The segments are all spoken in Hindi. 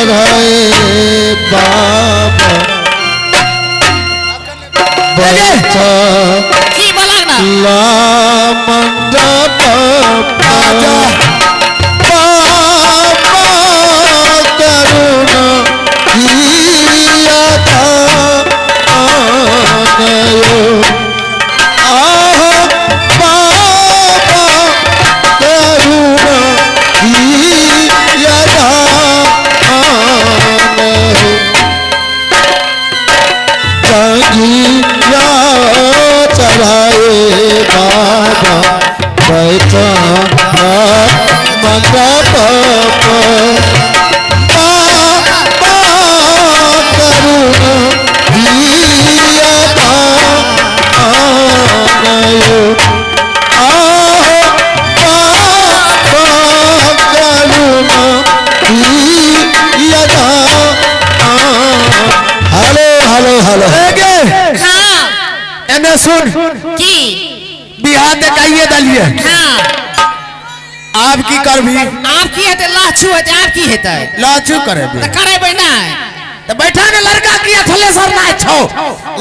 चढ़ाए बाबा बैठा ला मंडप बाबा करुणा किया था सुन की बिहार में कहिए दलिए आप की कर भी आप की है लाचू है आप की है लाचू करे करे बैठा तो बैठा ने लड़का किया थले सर ना छो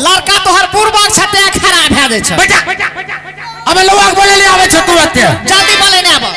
लड़का तो हर पूर्व छते खराब है दे छ बैठा अबे लोग बोले ले आवे छ तुरंत जल्दी बोले ने आबो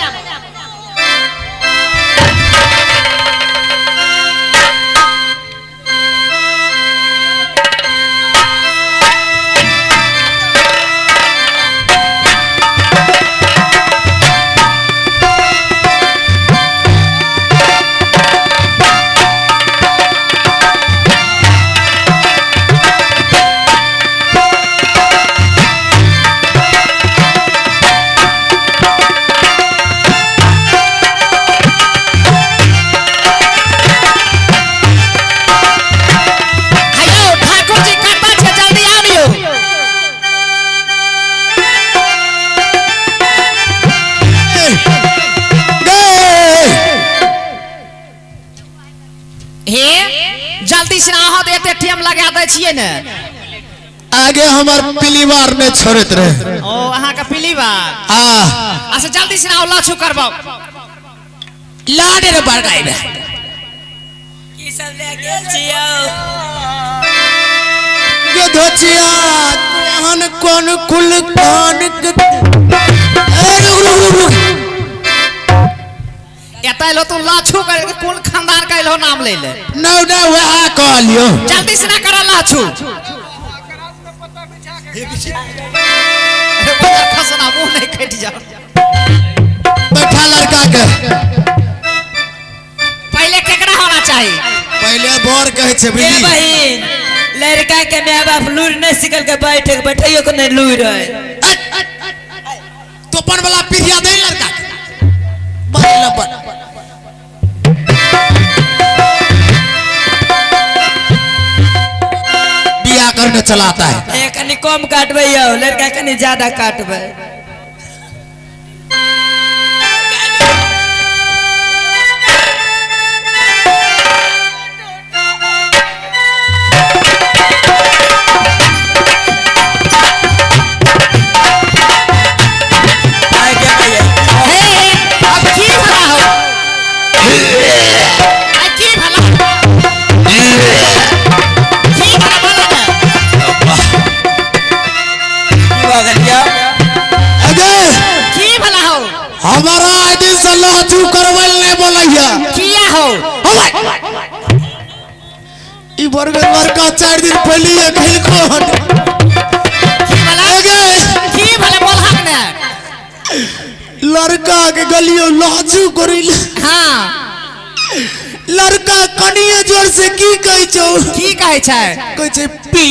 लगा दे छिए ने आगे हमार पिलीवार ने छोड़त रहे ओ अहाँ का पिलीवार अच्छा जल्दी से आओ लाछू करबो लाडे रे बड़गाइबे की सब ले गेल छियो ये धोचिया हन कोन कुल कान एता लो तू लाछू करे कौन खानदान का लो नाम ले ले नौ नौ वह कह लियो जल्दी से ना करा लाछू खसना मुंह नहीं कट जा बैठा लड़का के पहले केकरा होना चाहिए पहले बोर कहे छे ए बहिन लड़का के मां बाप लूर नहीं सिकल के बैठे बैठियो को नहीं लूर है तो पन वाला पीढ़िया दे लड़का मारे लपन बिया करने चलाता है कनी कम काटबे लड़का कनी ज्यादा काटबे हमारा दिन से लाचू करवल ने बोलैया किया हो ई बरगर लड़का 4 दिन पहले खेल को की भले बोल हक ने लड़का के गलियो लाचू करिल हां लड़का कनिए जोर से की कहै छौ की कहै छै कहै छै पी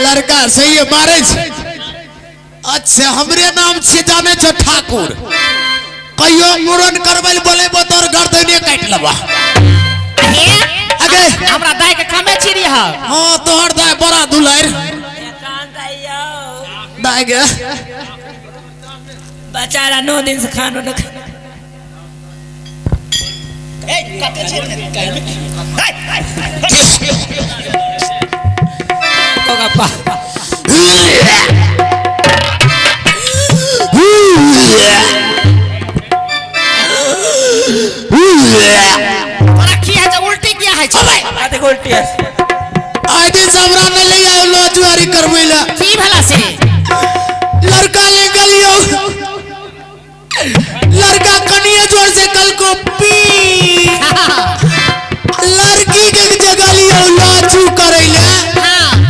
लड़का सही है मारे अच्छा हमरे नाम से जाने छो ठाकुर कहियो मुरन करबल बोले तोर गर्दने काट लेबा अगे हमरा दाई के कमे छिरी ह हां तोहर दाई बड़ा दुलार दाई के बेचारा 9 दिन से खानो न ए कते छै कोगा पा तोरा की है जो उल्टी किया है चल आते उल्टी है आज दिन सबरा न ले आयो लो जुआरी करबैला की भला से